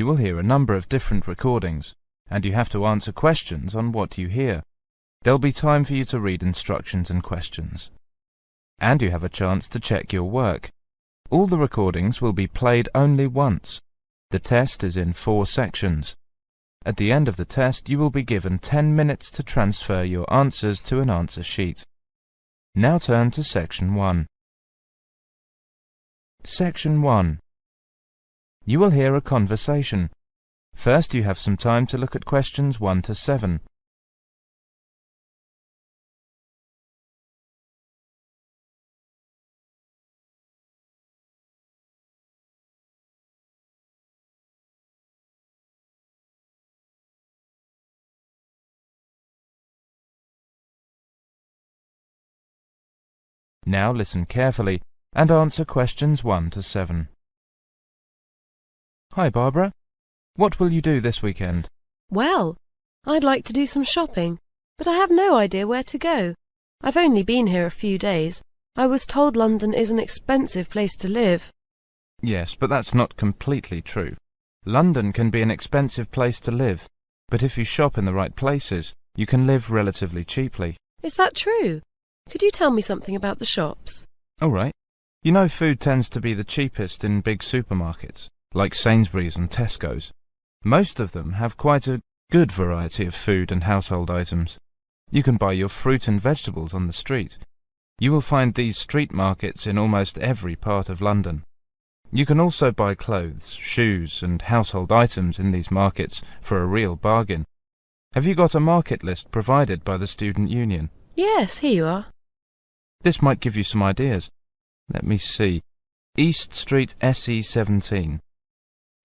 You will hear a number of different recordings, and you have to answer questions on what you hear. There'll be time for you to read instructions and questions. And you have a chance to check your work. All the recordings will be played only once. The test is in 4 sections. At the end of the test, you will be given 10 minutes to transfer your answers to an answer sheet. Now turn to Section 1. Section 1. You will hear a conversation. First, you have some time to look at questions 1 to 7. Now listen carefully and answer questions 1 to 7. Hi, Barbara. What will you do this weekend? Well, I'd like to do some shopping, but I have no idea where to go. I've only been here a few days. I was told London is an expensive place to live. Yes, but that's not completely true. London can be an expensive place to live, but if you shop in the right places, you can live relatively cheaply. Is that true? Could you tell me something about the shops? All right. You know food tends to be the cheapest in big supermarkets, like Sainsbury's and Tesco's. Most of them have quite a good variety of food and household items. You can buy your fruit and vegetables on the street. You will find these street markets in almost every part of London. You can also buy clothes, shoes and household items in these markets for a real bargain. Have you got a market list provided by the Student Union? Yes, here you are. This might give you some ideas. Let me see. East Street SE17.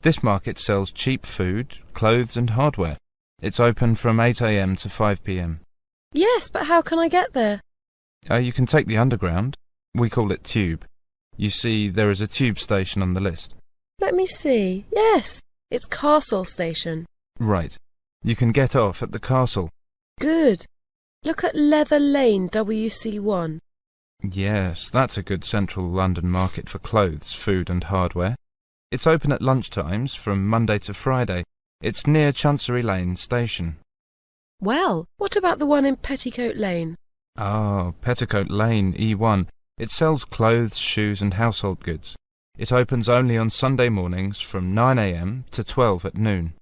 This market sells cheap food, clothes and hardware. It's open from 8 a.m. to 5 p.m. Yes, but how can I get there? You can take the underground. We call it Tube. You see, there is a tube station on the list. Let me see. Yes, it's Castle Station. Right. You can get off at the castle. Good. Look at Leather Lane WC1. Yes, that's a good central London market for clothes, food and hardware. It's open at lunchtimes from Monday to Friday. It's near Chancery Lane Station. Well, what about the one in Petticoat Lane? Ah, Petticoat Lane, E1. It sells clothes, shoes and household goods. It opens only on Sunday mornings from 9 a.m. to 12 at noon.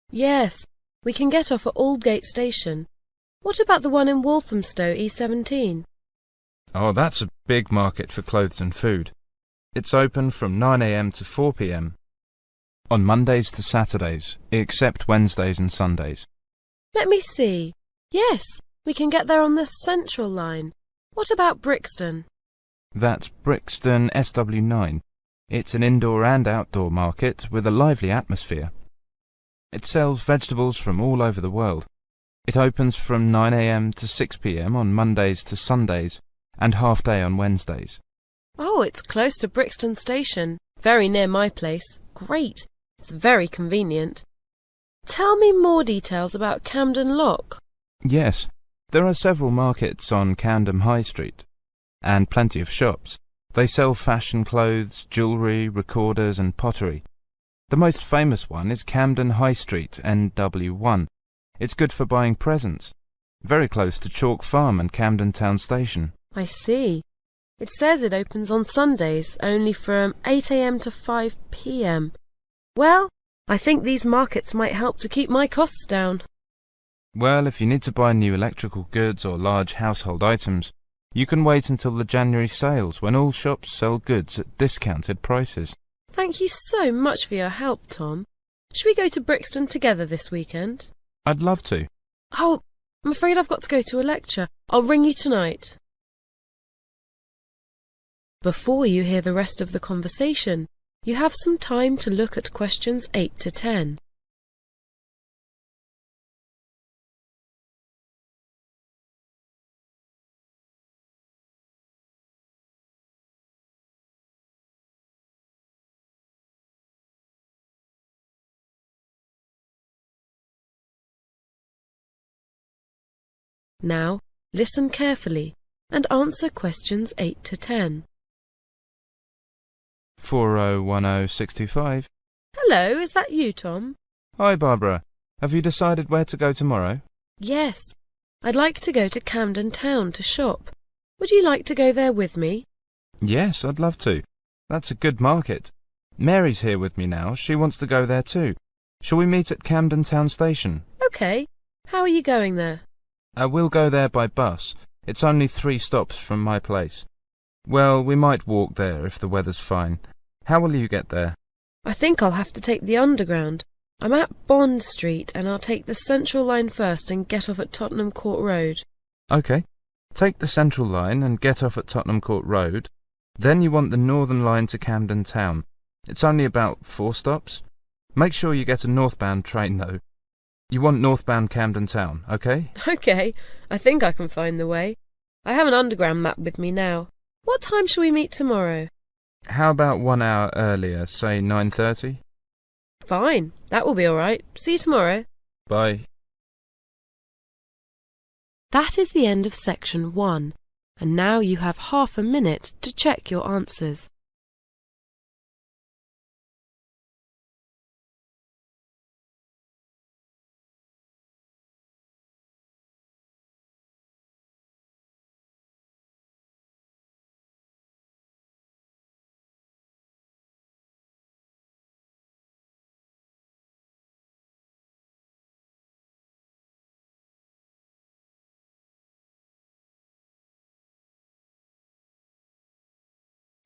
Yes, we can get off at Aldgate Station. What about the one in Walthamstow, E17? Oh, that's a big market for clothes and food. It's open from 9 a.m. to 4 p.m. on Mondays to Saturdays, except Wednesdays and Sundays. Let me see. Yes, we can get there on the Central Line. What about Brixton? That's Brixton SW9. It's an indoor and outdoor market with a lively atmosphere. It sells vegetables from all over the world. It opens from 9 a.m. to 6 p.m. on Mondays to Sundays and half day on Wednesdays. Oh, it's close to Brixton Station. Very near my place. Great. It's very convenient. Tell me more details about Camden Lock. Yes, there are several markets on Camden High Street and plenty of shops. They sell fashion clothes, jewellery, recorders and pottery. The most famous one is Camden High Street, NW1. It's good for buying presents. Very close to Chalk Farm and Camden Town Station. I see. It says it opens on Sundays, only from 8 a.m. to 5 p.m. Well, I think these markets might help to keep my costs down. Well, if you need to buy new electrical goods or large household items, you can wait until the January sales when all shops sell goods at discounted prices. Thank you so much for your help, Tom. Should we go to Brixton together this weekend? I'd love to. Oh, I'm afraid I've got to go to a lecture. I'll ring you tonight. Before you hear the rest of the conversation, you have some time to look at questions 8 to 10. Now, listen carefully and answer questions 8 to 10. 4010625. Hello, is that you, Tom? Hi, Barbara. Have you decided where to go tomorrow? Yes. I'd like to go to Camden Town to shop. Would you like to go there with me? Yes, I'd love to. That's a good market. Mary's here with me now. She wants to go there too. Shall we meet at Camden Town Station? OK. How are you going there? We'll go there by bus. It's only 3 stops from my place. Well, we might walk there if the weather's fine. How will you get there? I think I'll have to take the Underground. I'm at Bond Street and I'll take the Central Line first and get off at Tottenham Court Road. OK. Take the Central Line and get off at Tottenham Court Road. Then you want the Northern Line to Camden Town. It's only about 4 stops. Make sure you get a northbound train, though. You want northbound Camden Town, OK? OK. I think I can find the way. I have an Underground map with me now. What time shall we meet tomorrow? How about 1 hour earlier, say 9:30? Fine. That will be all right. See you tomorrow. Bye. That is the end of section 1, and now you have half a minute to check your answers.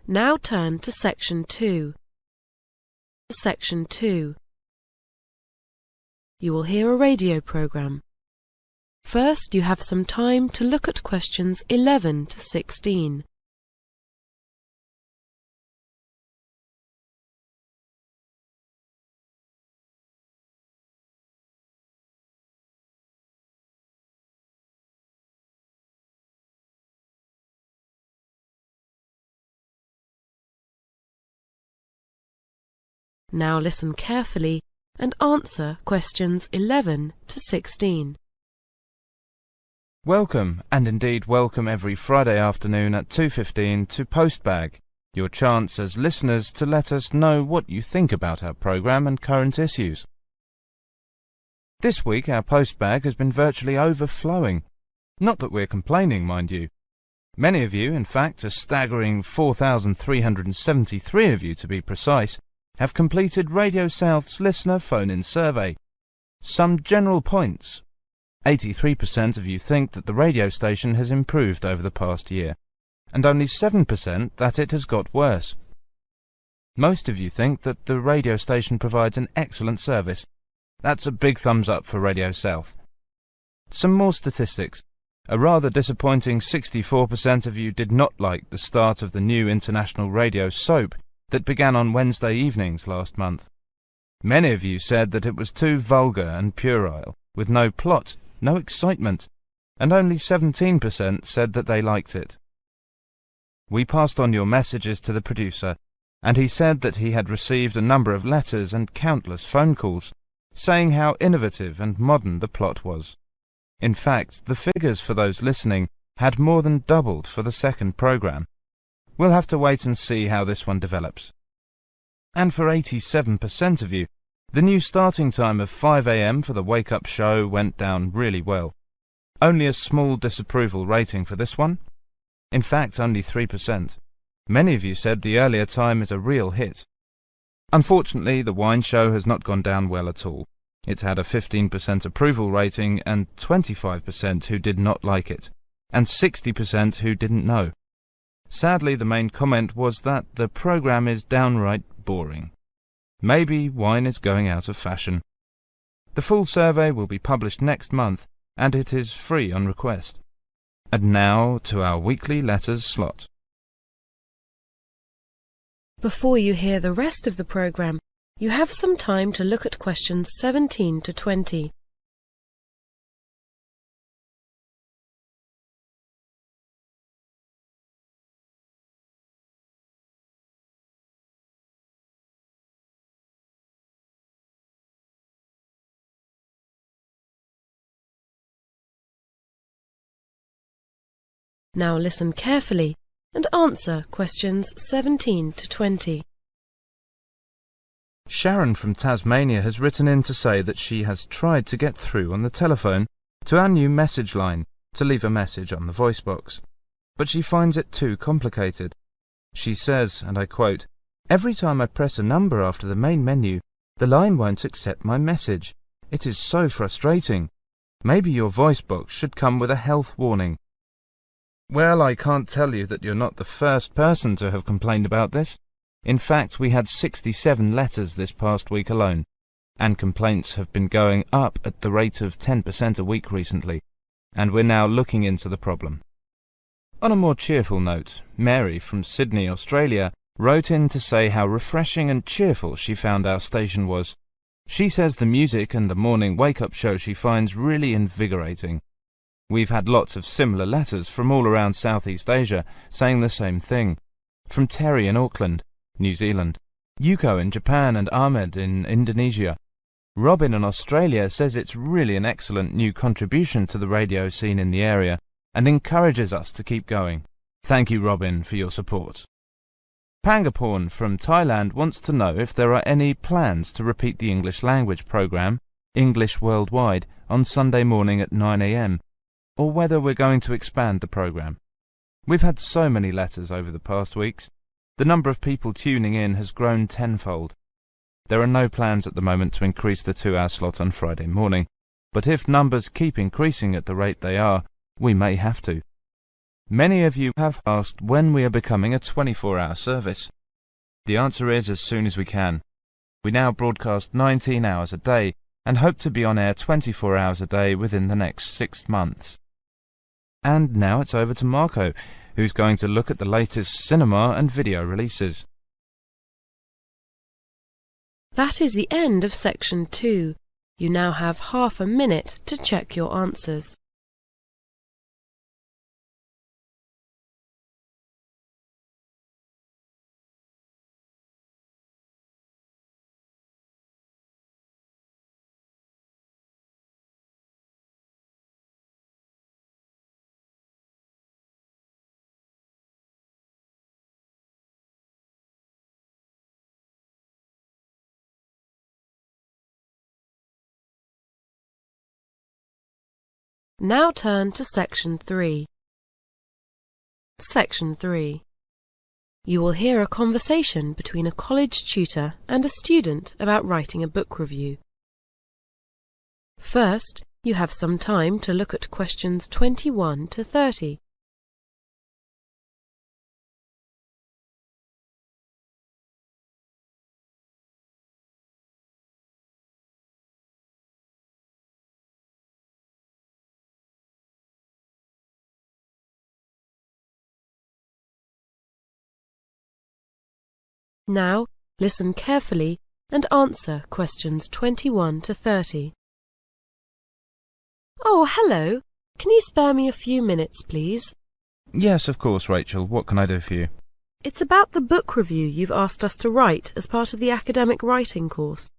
Now turn to section 2. Section 2. You will hear a radio programme. First, you have some time to look at questions 11 to 16. Now listen carefully and answer questions 11 to 16. Welcome, and indeed welcome every Friday afternoon at 2:15 to Postbag, your chance as listeners to let us know what you think about our programme and current issues. This week our Postbag has been virtually overflowing. Not that we're complaining, mind you. Many of you, in fact, a staggering 4,373 of you to be precise, have completed Radio South's listener phone-in survey. Some general points. 83% of you think that the radio station has improved over the past year, and only 7% that it has got worse. Most of you think that the radio station provides an excellent service. That's a big thumbs up for Radio South. Some more statistics. A rather disappointing 64% of you did not like the start of the new international radio soap that began on Wednesday evenings last month. Many of you said that it was too vulgar and puerile, with no plot, no excitement, and only 17% said that they liked it. We passed on your messages to the producer, and he said that he had received a number of letters and countless phone calls, saying how innovative and modern the plot was. In fact, the figures for those listening had more than doubled for the second programme. We'll have to wait and see how this one develops. And for 87% of you, the new starting time of 5 a.m. for the wake-up show went down really well. Only a small disapproval rating for this one. In fact, only 3%. Many of you said the earlier time is a real hit. Unfortunately, the wine show has not gone down well at all. It's had a 15% approval rating and 25% who did not like it, and 60% who didn't know. Sadly, the main comment was that the programme is downright boring. Maybe wine is going out of fashion. The full survey will be published next month, and it is free on request. And now to our weekly letters slot. Before you hear the rest of the programme, you have some time to look at questions 17 to 20. Now listen carefully and answer questions 17 to 20. Sharon from Tasmania has written in to say that she has tried to get through on the telephone to our new message line to leave a message on the voice box, but she finds it too complicated. She says, and I quote, "Every time I press a number after the main menu, the line won't accept my message. It is so frustrating. Maybe your voice box should come with a health warning." Well, I can't tell you that you're not the first person to have complained about this. In fact, we had 67 letters this past week alone, and complaints have been going up at the rate of 10% a week recently, and we're now looking into the problem. On a more cheerful note, Mary from Sydney, Australia, wrote in to say how refreshing and cheerful she found our station was. She says the music and the morning wake-up show she finds really invigorating. We've had lots of similar letters from all around Southeast Asia saying the same thing. From Terry in Auckland, New Zealand, Yuko in Japan, and Ahmed in Indonesia. Robin in Australia says it's really an excellent new contribution to the radio scene in the area and encourages us to keep going. Thank you, Robin, for your support. Pangaporn from Thailand wants to know if there are any plans to repeat the English language program, English Worldwide, on Sunday morning at 9 a.m, or whether we're going to expand the program. We've had so many letters over the past weeks. The number of people tuning in has grown tenfold. There are no plans at the moment to increase the 2-hour slot on Friday morning, but if numbers keep increasing at the rate they are, we may have to. Many of you have asked when we are becoming a 24-hour service. The answer is as soon as we can. We now broadcast 19 hours a day and hope to be on air 24 hours a day within the next 6 months. And now it's over to Marco, who's going to look at the latest cinema and video releases. That is the end of section 2. You now have half a minute to check your answers. Now turn to section 3. Section 3. You will hear a conversation between a college tutor and a student about writing a book review. First, you have some time to look at questions 21 to 30. Now, listen carefully and answer questions 21 to 30. Oh, hello. Can you spare me a few minutes, please? Yes, of course, Rachel. What can I do for you? It's about the book review you've asked us to write as part of the academic writing course.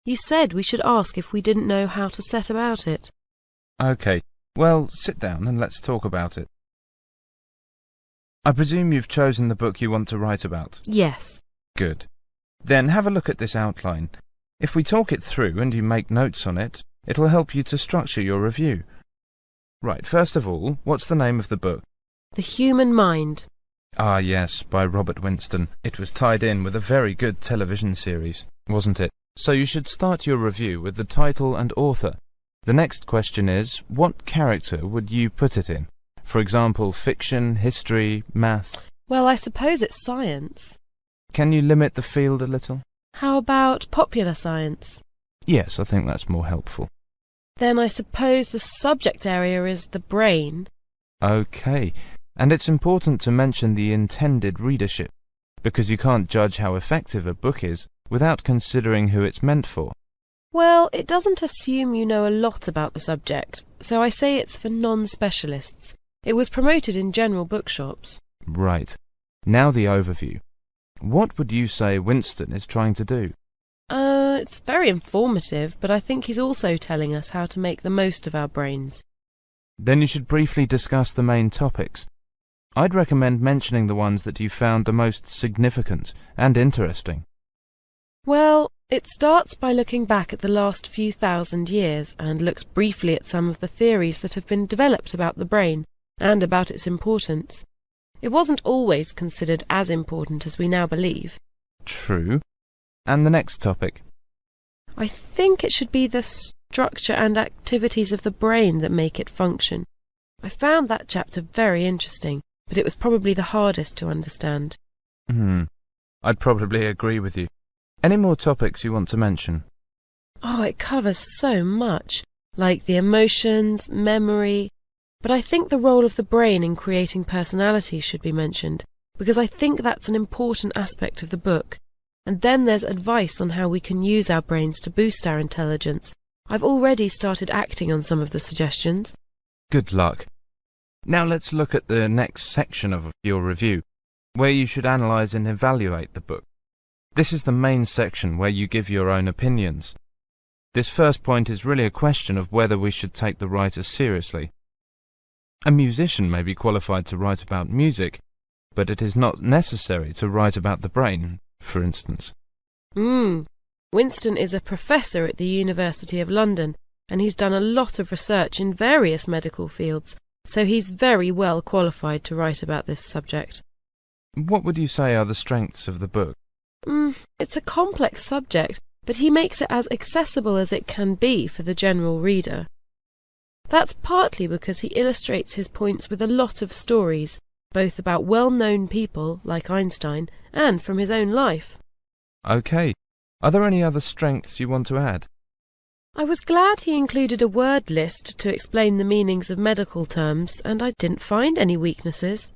You said we should ask if we didn't know how to set about it. OK. Well, sit down and let's talk about it. I presume you've chosen the book you want to write about? Yes. Good. Then have a look at this outline. If we talk it through and you make notes on it, it'll help you to structure your review. Right, first of all, what's the name of the book? The Human Mind. Ah, yes, by Robert Winston. It was tied in with a very good television series, wasn't it? So you should start your review with the title and author. The next question is, what character would you put it in? For example, fiction, history, math? Well, I suppose it's science. Can you limit the field a little? How about popular science? Yes, I think that's more helpful. Then I suppose the subject area is the brain. OK. And it's important to mention the intended readership, because you can't judge how effective a book is without considering who it's meant for. Well, it doesn't assume you know a lot about the subject, so I say it's for non-specialists. It was promoted in general bookshops. Right. Now the overview. What would you say Winston is trying to do? It's very informative, but I think he's also telling us how to make the most of our brains. Then you should briefly discuss the main topics. I'd recommend mentioning the ones that you found the most significant and interesting. Well, it starts by looking back at the last few thousand years and looks briefly at some of the theories that have been developed about the brain and about its importance. It wasn't always considered as important as we now believe. True. And the next topic? I think it should be the structure and activities of the brain that make it function. I found that chapter very interesting, but it was probably the hardest to understand. I'd probably agree with you. Any more topics you want to mention? Oh, it covers so much, like the emotions, memory, but I think the role of the brain in creating personality should be mentioned, because I think that's an important aspect of the book. And then there's advice on how we can use our brains to boost our intelligence. I've already started acting on some of the suggestions. Good luck. Now let's look at the next section of your review, where you should analyse and evaluate the book. This is the main section where you give your own opinions. This first point is really a question of whether we should take the writer seriously. A musician may be qualified to write about music, but it is not necessary to write about the brain, for instance. Winston is a professor at the University of London, and he's done a lot of research in various medical fields, so he's very well qualified to write about this subject. What would you say are the strengths of the book? It's a complex subject, but he makes it as accessible as it can be for the general reader. That's partly because he illustrates his points with a lot of stories, both about well-known people, like Einstein, and from his own life. OK. Are there any other strengths you want to add? I was glad he included a word list to explain the meanings of medical terms, and I didn't find any weaknesses.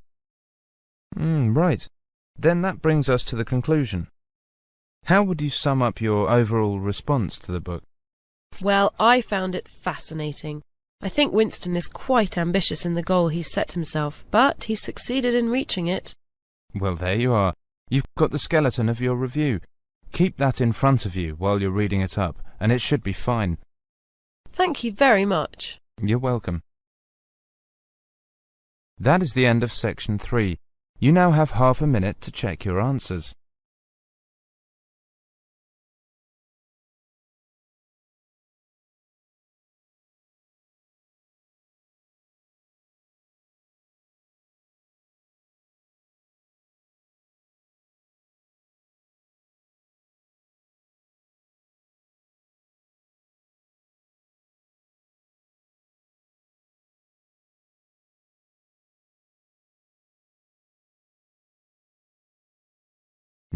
Right. Then that brings us to the conclusion. How would you sum up your overall response to the book? Well, I found it fascinating. I think Winston is quite ambitious in the goal he's set himself, but he succeeded in reaching it. Well, there you are. You've got the skeleton of your review. Keep that in front of you while you're reading it up, and it should be fine. Thank you very much. You're welcome. That is the end of section 3. You now have half a minute to check your answers.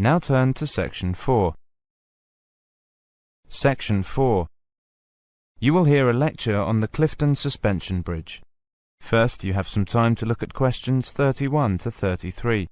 Now turn to Section 4. Section 4. You will hear a lecture on the Clifton Suspension Bridge. First, you have some time to look at questions 31 to 33.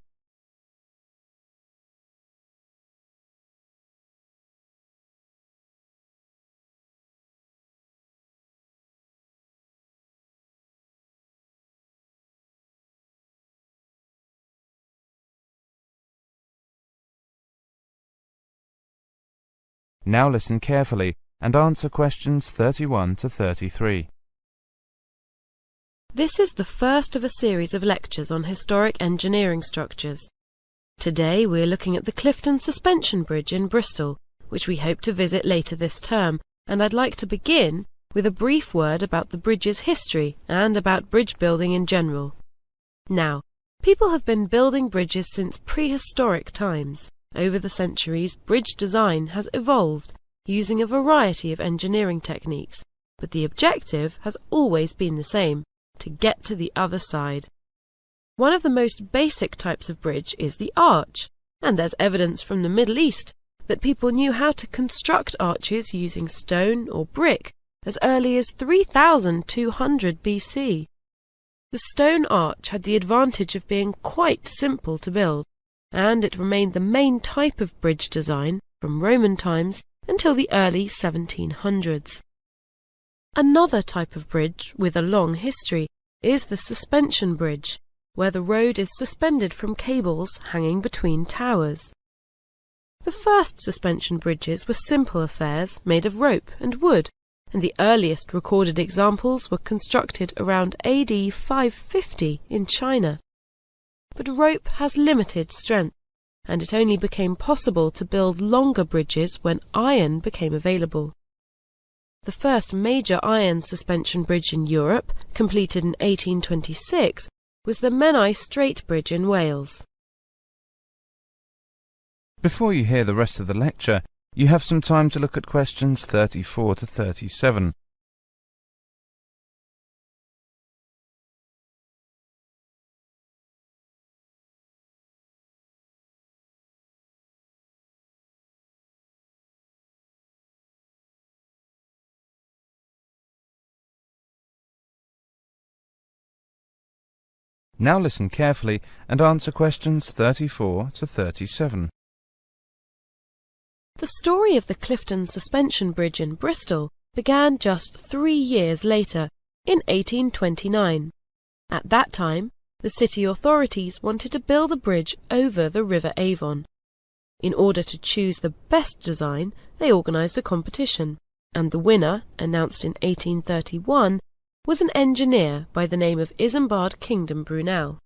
Now listen carefully and answer questions 31 to 33. This is the first of a series of lectures on historic engineering structures. Today we're looking at the Clifton Suspension Bridge in Bristol, which we hope to visit later this term, and I'd like to begin with a brief word about the bridge's history and about bridge building in general. Now, people have been building bridges since prehistoric times. Over the centuries, bridge design has evolved using a variety of engineering techniques, but the objective has always been the same: to get to the other side. One of the most basic types of bridge is the arch, and there's evidence from the Middle East that people knew how to construct arches using stone or brick as early as 3200 BC. The stone arch had the advantage of being quite simple to build, and it remained the main type of bridge design from Roman times until the early 1700s. Another type of bridge with a long history is the suspension bridge, where the road is suspended from cables hanging between towers. The first suspension bridges were simple affairs made of rope and wood, and the earliest recorded examples were constructed around AD 550 in China. But rope has limited strength, and it only became possible to build longer bridges when iron became available. The first major iron suspension bridge in Europe, completed in 1826, was the Menai Strait Bridge in Wales. Before you hear the rest of the lecture, you have some time to look at questions 34 to 37. Now listen carefully and answer questions 34 to 37. The story of the Clifton Suspension Bridge in Bristol began just 3 years later, in 1829. At that time, the city authorities wanted to build a bridge over the River Avon. In order to choose the best design, they organised a competition, and the winner, announced in 1831, was an engineer by the name of Isambard Kingdom Brunel.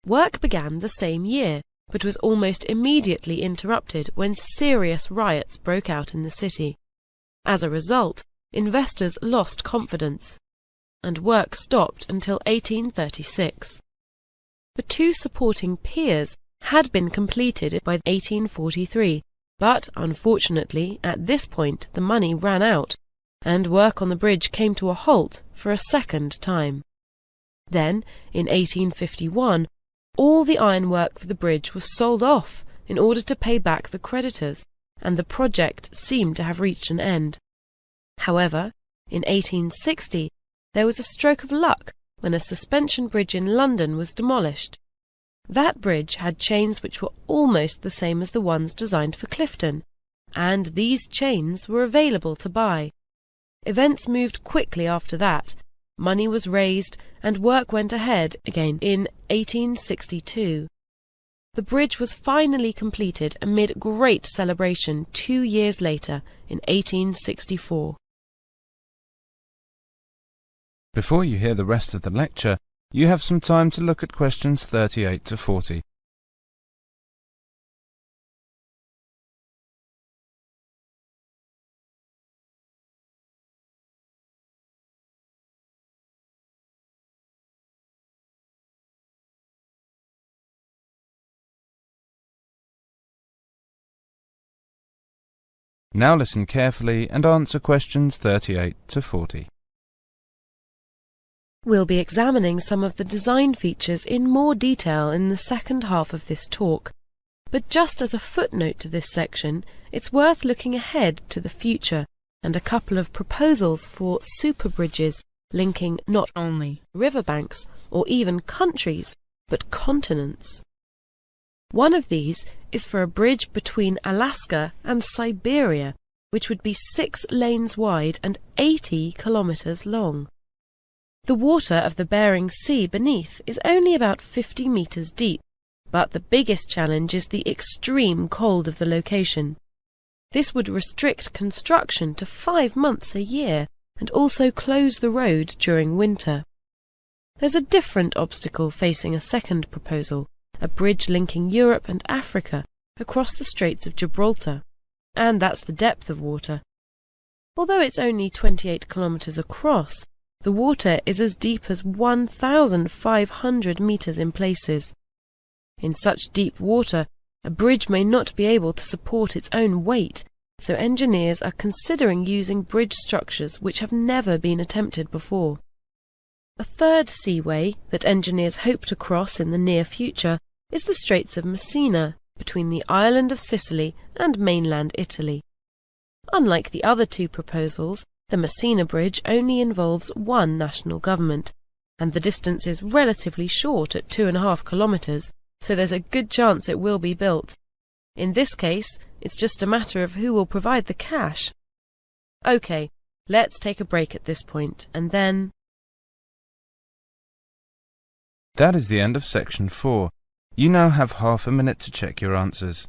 Work began the same year, but was almost immediately interrupted when serious riots broke out in the city. As a result, investors lost confidence, and work stopped until 1836. The 2 supporting piers had been completed by 1843, but unfortunately at this point the money ran out, and work on the bridge came to a halt for a second time. Then, in 1851, all the ironwork for the bridge was sold off in order to pay back the creditors, and the project seemed to have reached an end. However, in 1860, there was a stroke of luck when a suspension bridge in London was demolished. That bridge had chains which were almost the same as the ones designed for Clifton, and these chains were available to buy. Events moved quickly after that. Money was raised and work went ahead again in 1862. The bridge was finally completed amid great celebration 2 years later in 1864. Before you hear the rest of the lecture, you have some time to look at questions 38 to 40. Now listen carefully and answer questions 38 to 40. We'll be examining some of the design features in more detail in the second half of this talk, but just as a footnote to this section, it's worth looking ahead to the future and a couple of proposals for super bridges linking not only riverbanks or even countries, but continents. One of these is for a bridge between Alaska and Siberia, which would be 6 lanes wide and 80 kilometers long. The water of the Bering Sea beneath is only about 50 meters deep, but the biggest challenge is the extreme cold of the location. This would restrict construction to 5 months a year and also close the road during winter. There's a different obstacle facing a second proposal, a bridge linking Europe and Africa across the Straits of Gibraltar, and that's the depth of water. Although it's only 28 kilometers across, the water is as deep as 1,500 meters in places. In such deep water, a bridge may not be able to support its own weight, so engineers are considering using bridge structures which have never been attempted before. A third seaway that engineers hope to cross in the near future is the Straits of Messina, between the island of Sicily and mainland Italy. Unlike the other 2 proposals, the Messina Bridge only involves one national government, and the distance is relatively short at 2.5 kilometers, so there's a good chance it will be built. In this case, it's just a matter of who will provide the cash. OK, let's take a break at this point, and then... That is the end of section 4. You now have half a minute to check your answers.